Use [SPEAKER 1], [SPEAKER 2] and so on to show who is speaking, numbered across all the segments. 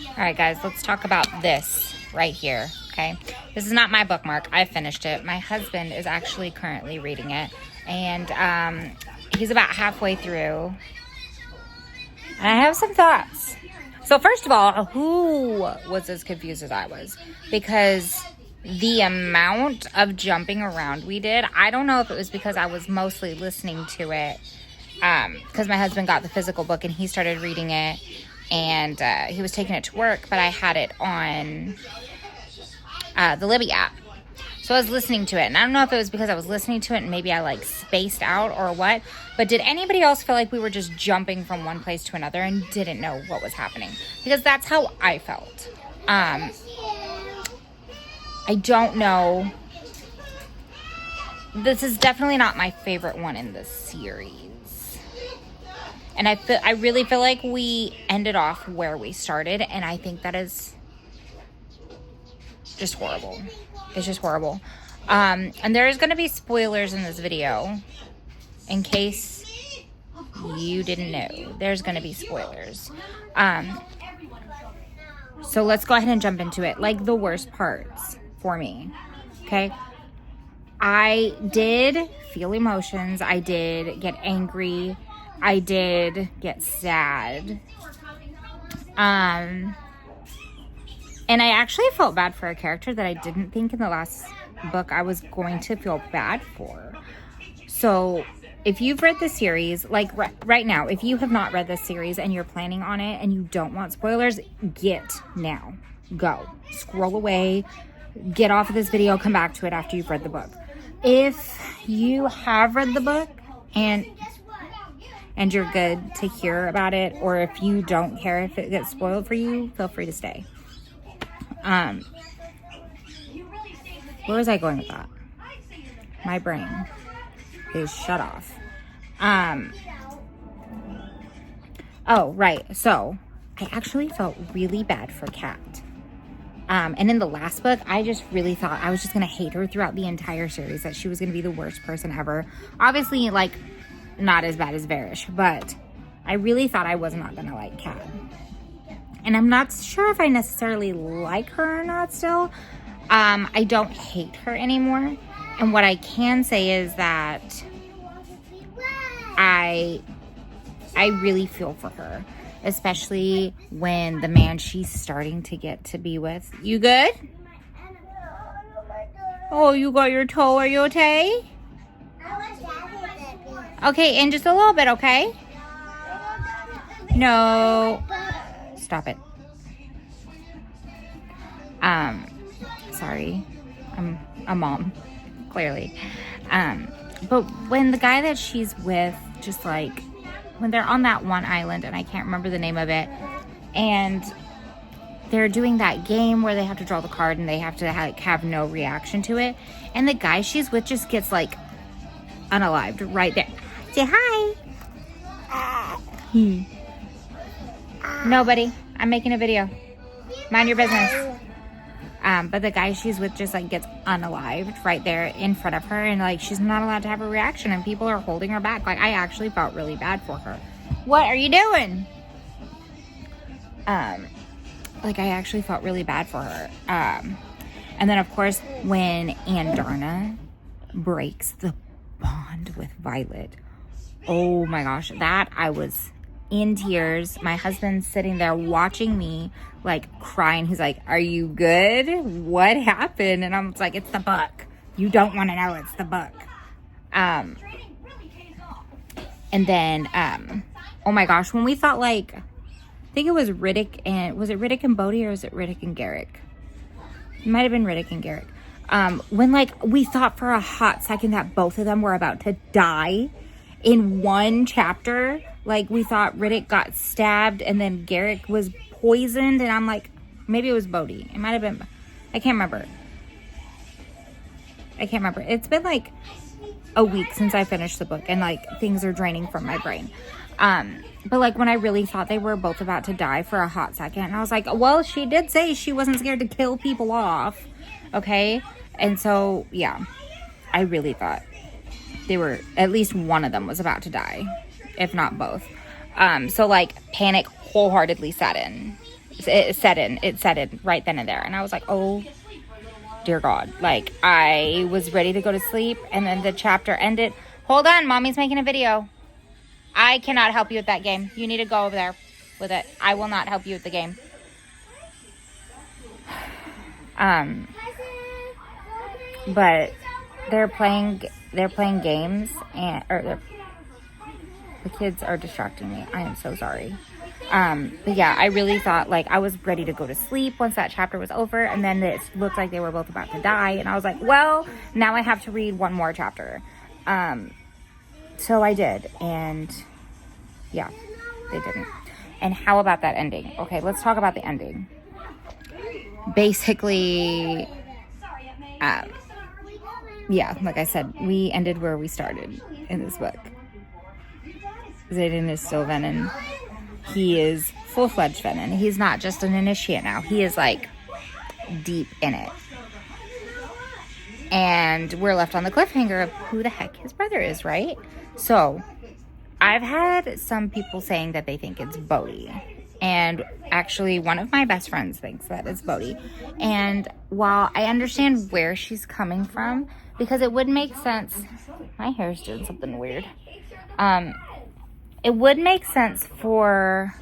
[SPEAKER 1] All right, guys, let's talk about this right here, okay? This is not my bookmark. I finished it. My husband is actually currently reading it, and he's about halfway through. And I have some thoughts. So first of all, who was as confused as I was? Because the amount of jumping around we did, I don't know if it was because I was mostly listening to it, because my husband got the physical book and he started reading it, and he was taking it to work, but I had it on the Libby app. So I was listening to it, and I don't know if it was because I was listening to it and maybe I like spaced out or what, but did anybody else feel like we were just jumping from one place to another and didn't know what was happening? Because that's how I felt. I don't know. This is definitely not my favorite one in the series. And I really feel like we ended off where we started, and I think that is just horrible. It's just horrible. And there's going to be spoilers in this video. In case you didn't know, there's going to be spoilers. So let's go ahead and jump into it. Like the worst parts for me. Okay. I did feel emotions. I did get angry. I did get sad. And I actually felt bad for a character that I didn't think in the last book I was going to feel bad for. So if you've read the series, like right now, if you have not read this series and you're planning on it and you don't want spoilers, get now. Go. Scroll away. Get off of this video. Come back to it after you've read the book. If you have read the book and you're good to hear about it, or if you don't care if it gets spoiled for you, feel free to stay. Where was I going with that? My brain is shut off. Oh, right. So I actually felt really bad for Kat. And in the last book, I just really thought I was just going to hate her throughout the entire series, that she was going to be the worst person ever. Obviously, like, not as bad as Varish, but I really thought I was not going to like Kat. And I'm not sure if I necessarily like her or not still. I don't hate her anymore. And what I can say is that I really feel for her. Especially when the man she's starting to get to be with. You good? Oh, you got your toe. Are you okay? Okay, in just a little bit, okay? No. Stop it. Sorry. I'm a mom, clearly. But when the guy that she's with, just like, when they're on that one island, and I can't remember the name of it, and they're doing that game where they have to draw the card and they have to have no reaction to it, and the guy she's with just gets like unalived right there. Say hi. No, buddy, I'm making a video. Mind your business. But the guy she's with just like gets unalived right there in front of her, and like she's not allowed to have a reaction, and people are holding her back. Like, I actually felt really bad for her. What are you doing? Like, I actually felt really bad for her. And then of course when Andarna breaks the bond with Violet, oh my gosh, that I was in tears. My husband's sitting there watching me like crying. He's like, are you good? What happened? And I'm like, it's the book. You don't want to know, it's the book. And then oh my gosh, when we thought, like, I think it was Riddick and, was it Riddick and Bodhi, or was it Riddick and Garrick? It might have been Riddick and Garrick. When like we thought for a hot second that both of them were about to die in one chapter. Like, we thought Riddick got stabbed and then Garrick was poisoned, and I'm like, maybe it was Bodhi. It might have been, I can't remember. It's been like a week since I finished the book, and like things are draining from my brain. But like when I really thought they were both about to die for a hot second, and I was like, well, she did say she wasn't scared to kill people off. Okay. And so, yeah, I really thought they were, at least one of them was about to die, if not both. So like panic wholeheartedly set in. it set in right then and there. And I was like, oh dear God. Like, I was ready to go to sleep, and then the chapter ended. Hold on, mommy's making a video. I cannot help you with that game. You need to go over there with it. I will not help you with the game. But they're playing games, and the kids are distracting me. I am so sorry. But yeah, I really thought, like, I was ready to go to sleep once that chapter was over, and then it looked like they were both about to die, and I was like, well, now I have to read one more chapter. So I did, and yeah, they didn't. And how about that ending? Okay, let's talk about the ending. Basically, yeah, like I said, we ended where we started in this book. Xaden is still Venin. He is full-fledged Venin. He's not just an initiate now. He is, like, deep in it. And we're left on the cliffhanger of who the heck his brother is, right? So, I've had some people saying that they think it's Bodhi. And actually, one of my best friends thinks that it's Bodhi. And while I understand where she's coming from, because it would make sense... My hair's doing something weird. It would make sense for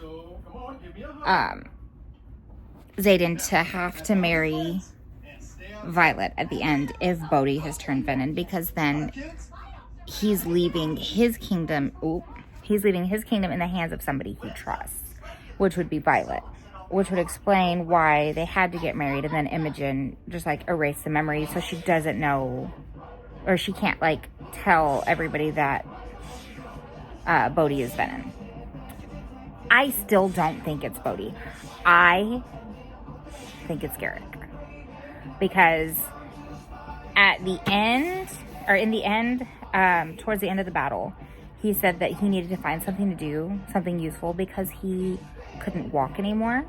[SPEAKER 1] Xaden to have to marry Violet at the end if Bodhi has turned Venin, because then he's leaving his kingdom. He's leaving his kingdom in the hands of somebody he trusts, which would be Violet, which would explain why they had to get married, and then Imogen just, like, erased the memory, so she doesn't know, or she can't, like, tell everybody that Bodhi is Venin. I still don't think it's Bodhi. I think it's Garrick. Because at the end, or in the end, towards the end of the battle, he said that he needed to find something to do, something useful, because he couldn't walk anymore.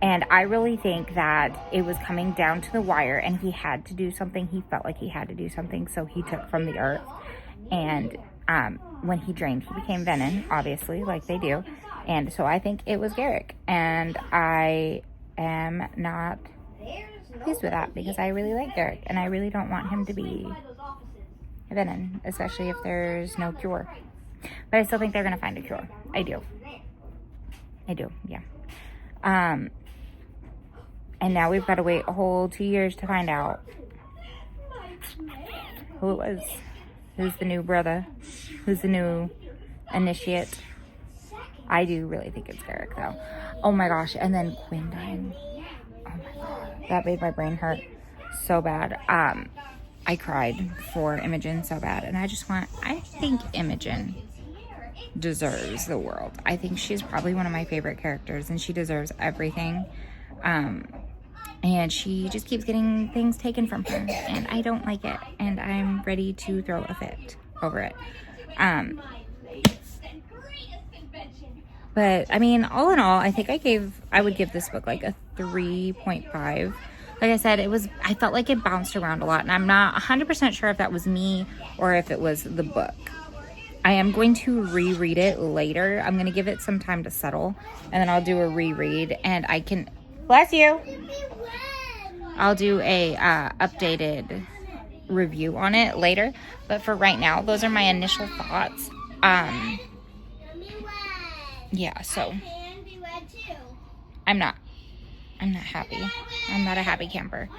[SPEAKER 1] And I really think that it was coming down to the wire, and he had to do something. He felt like he had to do something, so he took from the earth. And when he drained, he became Venin, obviously, like they do. And so I think it was Garrick. And I am not pleased with that, because I really like Garrick, and I really don't want him to be a Venin, especially if there's no cure. But I still think they're going to find a cure. I do, yeah. And now we've got to wait a whole 2 years to find out who it was. Who's the new brother? Who's the new initiate? I do really think it's Garrick, though. Oh my gosh. And then Quinn dying. Oh my God. That made my brain hurt so bad. I cried for Imogen so bad. And I think Imogen deserves the world. I think she's probably one of my favorite characters, and she deserves everything. And she just keeps getting things taken from her, and I don't like it, and I'm ready to throw a fit over it. But I mean, all in all, I think I would give this book like a 3.5. Like I said, I felt like it bounced around a lot, and I'm not 100% sure if that was me or if it was the book. I am going to reread it later. I'm going to give it some time to settle, and then I'll do a reread, and I can... Bless you. I'll do a updated review on it later. But for right now, those are my initial thoughts. Yeah, so I'm not happy. I'm not a happy camper.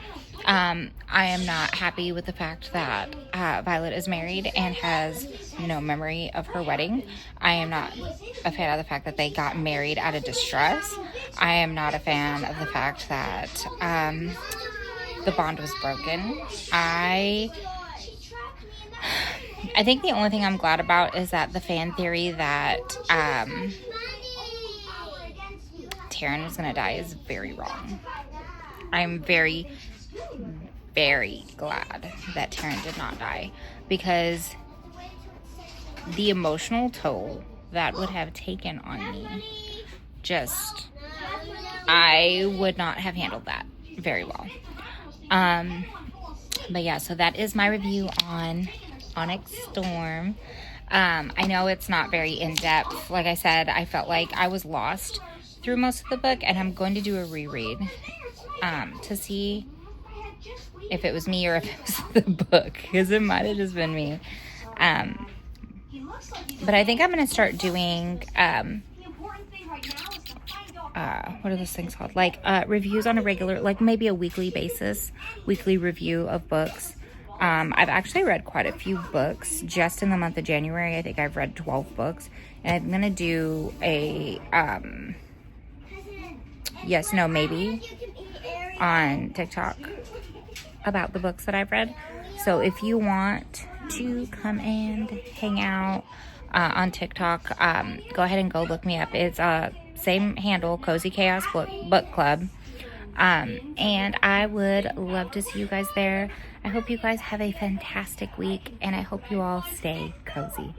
[SPEAKER 1] I am not happy with the fact that Violet is married and has no memory of her wedding. I am not a fan of the fact that they got married out of distress. I am not a fan of the fact that the bond was broken. I think the only thing I'm glad about is that the fan theory that Taryn was going to die is very wrong. I'm very, very glad that Taryn did not die, because the emotional toll that would have taken on me, I would not have handled that very well. But yeah, so that is my review on Onyx Storm. I know it's not very in-depth. Like I said, I felt like I was lost through most of the book, and I'm going to do a reread to see if it was me or if it was the book, because it might have just been me. But I think I'm going to start doing, what are those things called? Like reviews on a regular, like maybe a weekly basis, weekly review of books. I've actually read quite a few books just in the month of January. I think I've read 12 books. And I'm going to do a yes, no, maybe on TikTok about the books that I've read. So if you want to come and hang out on TikTok, go ahead and go look me up. It's same handle, Cozy Chaos Book Club. And I would love to see you guys there. I hope you guys have a fantastic week, and I hope you all stay cozy.